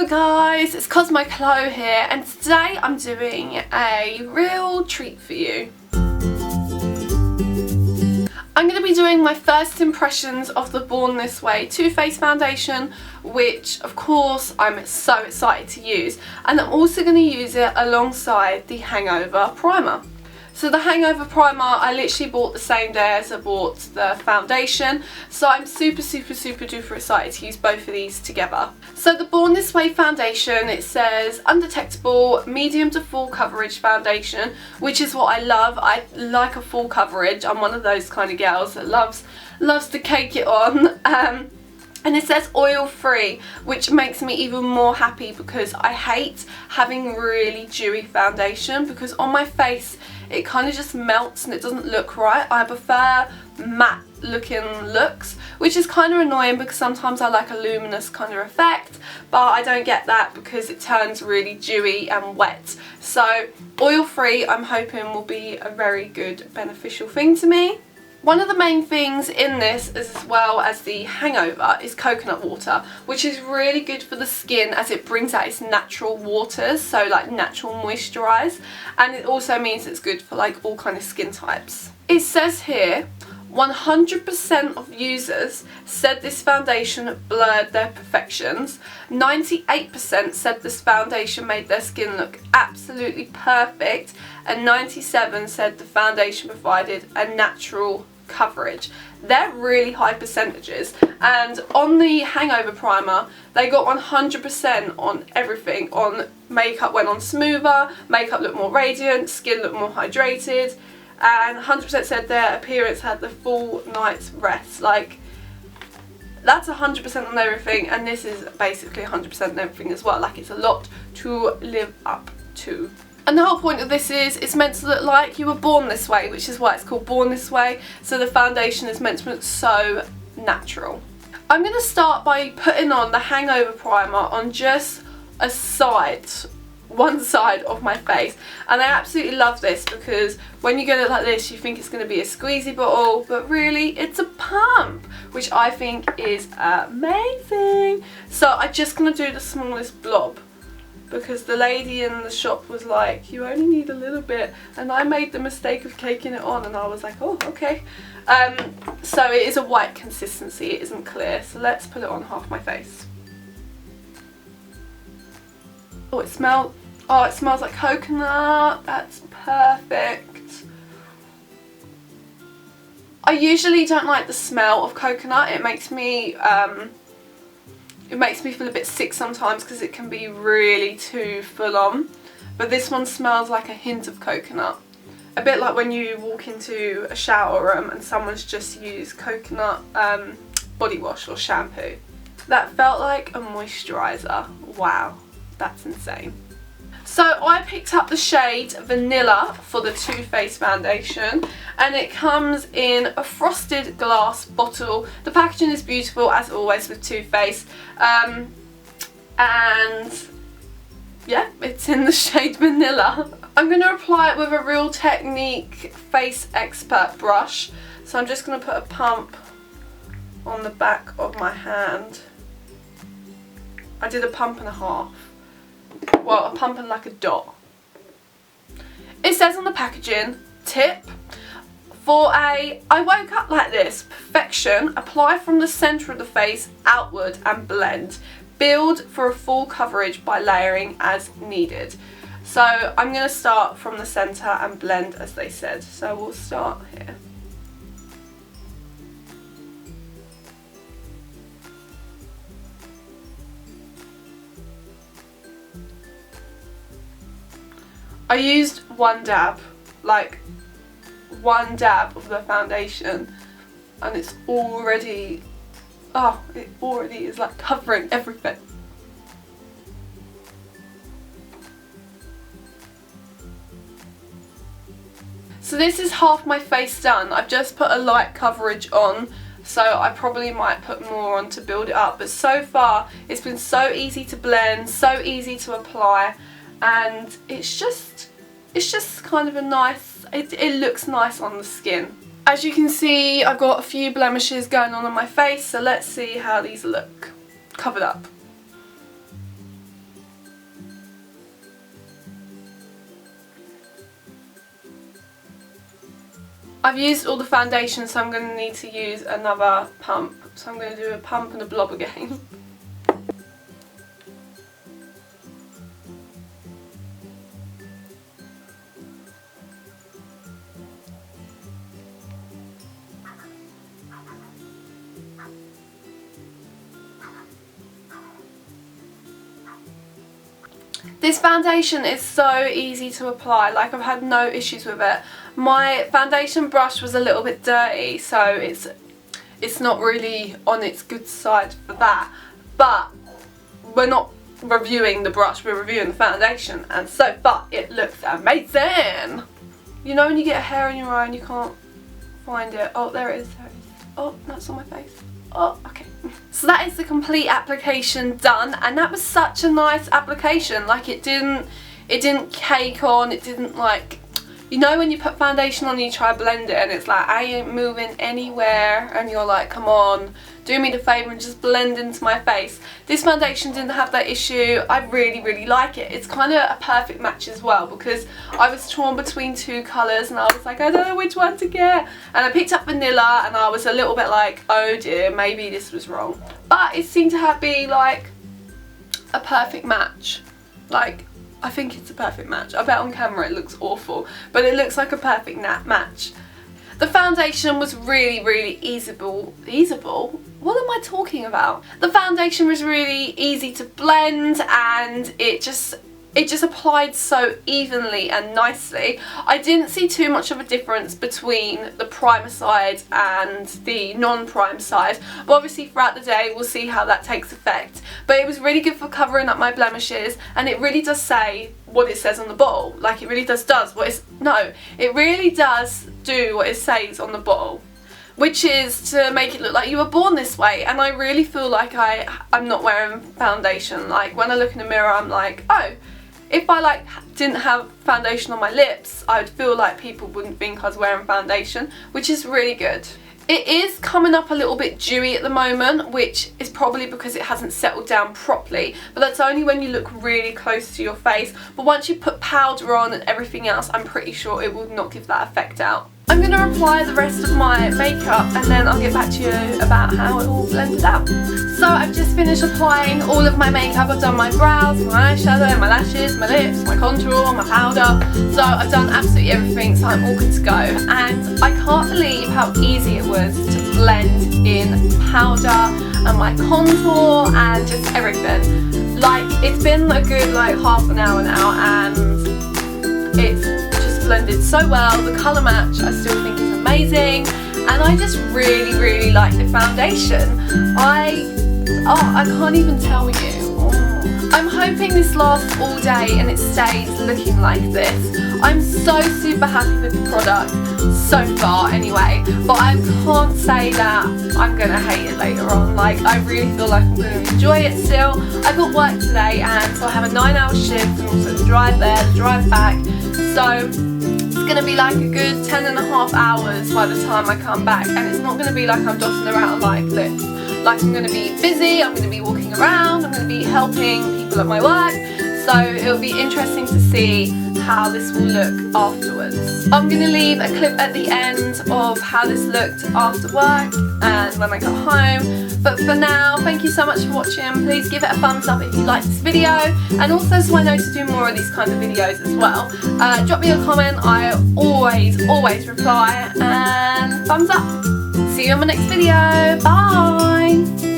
guys, it's Cosmochlo here, and today I'm doing a real treat for you. I'm going to be doing my first impressions of the Born This Way Too Faced foundation, which of course I'm so excited to use, and I'm also going to use it alongside the Hangover primer. So the Hangover primer I literally bought the same day as I bought the foundation, so I'm super duper excited to use both of these together. So the Born This Way foundation, it says undetectable medium to full coverage foundation, which is what I love. I like a full coverage. I'm one of those kind of girls that loves to cake it on. And it says oil free, which makes me even more happy because I hate having really dewy foundation, because on my face it kind of just melts and it doesn't look right. I prefer matte looking looks, which is kind of annoying because sometimes I like a luminous kind of effect, but I don't get that because it turns really dewy and wet. So oil free, I'm hoping, will be a very good beneficial thing to me. One of the main things in this, as well as the Hangover, is coconut water, which is really good for the skin as it brings out its natural waters, so like natural moisturise, and it also means it's good for like all kind of skin types. It says here 100% of users said this foundation blurred their perfections, 98% said this foundation made their skin look absolutely perfect, and 97% said the foundation provided a natural coverage. They're really high percentages, and on the Hangover primer they got 100% on everything. On makeup went on smoother, makeup looked more radiant, skin looked more hydrated, and 100% said their appearance had the full night's rest. Like, that's 100% on everything, and this is basically 100% on everything as well. Like, it's a lot to live up to. And the whole point of this is it's meant to look like you were born this way, which is why it's called Born This Way. So the foundation is meant to look so natural. I'm going to start by putting on the Hangover primer on just a side, one side of my face, and I absolutely love this because when you get it like this you think it's going to be a squeezy bottle, but really it's a pump, which I think is amazing. So I'm just going to do the smallest blob because the lady in the shop was like, you only need a little bit, and I made the mistake of caking it on and I was like, oh okay. So it is a white consistency, it isn't clear, so let's put it on half my face. Oh, it smells like coconut. That's perfect. I usually don't like the smell of coconut. It makes me feel a bit sick sometimes because it can be really too full on. But this one smells like a hint of coconut. A bit like when you walk into a shower room and someone's just used coconut body wash or shampoo. That felt like a moisturiser. Wow. That's insane. So I picked up the shade Vanilla for the Too Faced foundation, and it comes in a frosted glass bottle. The packaging is beautiful as always with Too Faced, and yeah, it's in the shade Vanilla. I'm going to apply it with a Real Technique Face Expert brush, so I'm just going to put a pump on the back of my hand. I did a pump and a half. Well, a pump and like a dot. It says on the packaging, tip, I woke up like this, perfection, apply from the centre of the face outward and blend. Build for a full coverage by layering as needed. So I'm going to start from the centre and blend as they said. So we'll start here. I used one dab, like one dab of the foundation, and it's already, oh, it already is like covering everything. So this is half my face done. I've just put a light coverage on, so I probably might put more on to build it up, but so far it's been so easy to blend, so easy to apply, and it's just kind of a nice, it looks nice on the skin. As you can see, I've got a few blemishes going on my face, so let's see how these look covered up. I've used all the foundation, so I'm going to need to use another pump. So I'm going to do a pump and a blob again. This foundation is so easy to apply, like I've had no issues with it. My foundation brush was a little bit dirty, so it's not really on its good side for that. But we're not reviewing the brush, we're reviewing the foundation, and so far it looks amazing. You know when you get a hair in your eye and you can't find it? Oh, there it is, there it is. Oh, that's on my face. Oh, okay. So that is the complete application done, and that was such a nice application. Like it didn't cake on, it didn't like, you know when you put foundation on and you try to blend it and it's like I ain't moving anywhere and you're like, come on, do me the favour and just blend into my face. This foundation didn't have that issue. I really like it. It's kind of a perfect match as well, because I was torn between two colours and I was like, I don't know which one to get, and I picked up vanilla and I was a little bit like, oh dear, maybe this was wrong, but it seemed to be like a perfect match. Like, I think it's a perfect match. I bet on camera it looks awful, but it looks like a perfect match. The foundation was really easyable. What am I talking about? The foundation was really easy to blend, and it just applied so evenly and nicely. I didn't see too much of a difference between the primer side and the non-prime side, but obviously throughout the day we'll see how that takes effect. But it was really good for covering up my blemishes, and it really does say what it says on the bottle. Like, it really does what it's, no, it really does do what it says on the bottle, which is to make it look like you were born this way. And I really feel like I'm not wearing foundation. Like, when I look in the mirror I'm like, oh, if I like didn't have foundation on my lips, I would feel like people wouldn't think I was wearing foundation, which is really good. It is coming up a little bit dewy at the moment, which is probably because it hasn't settled down properly, but that's only when you look really close to your face. But once you put powder on and everything else, I'm pretty sure it will not give that effect out. I'm going to apply the rest of my makeup and then I'll get back to you about how it all blended out. So I've just finished applying all of my makeup. I've done my brows, my eyeshadow, my lashes, my lips, my contour, my powder. So I've done absolutely everything, so I'm all good to go. And I can't believe how easy it was to blend in powder and my contour and just everything. Like, it's been a good like half an hour now and it's blended so well. The colour match I still think is amazing, and I just really like the foundation. I can't even tell you. I'm hoping this lasts all day and it stays looking like this. I'm so super happy with the product so far anyway, but I can't say that I'm gonna hate it later on. Like, I really feel like I'm gonna enjoy it still. I got work today, and so I have a 9-hour shift and also the drive there, the drive back, so it's going to be like a good 10.5 hours by the time I come back, and it's not going to be like I'm dotting around like this. Like, I'm going to be busy, I'm going to be walking around, I'm going to be helping people at my work, so it'll be interesting to see how this will look afterwards. I'm going to leave a clip at the end of how this looked after work and when I got home. But for now, thank you so much for watching. Please give it a thumbs up if you like this video, and also so I know to do more of these kind of videos as well. Drop me a comment, I always reply, and thumbs up. See you on my next video, bye!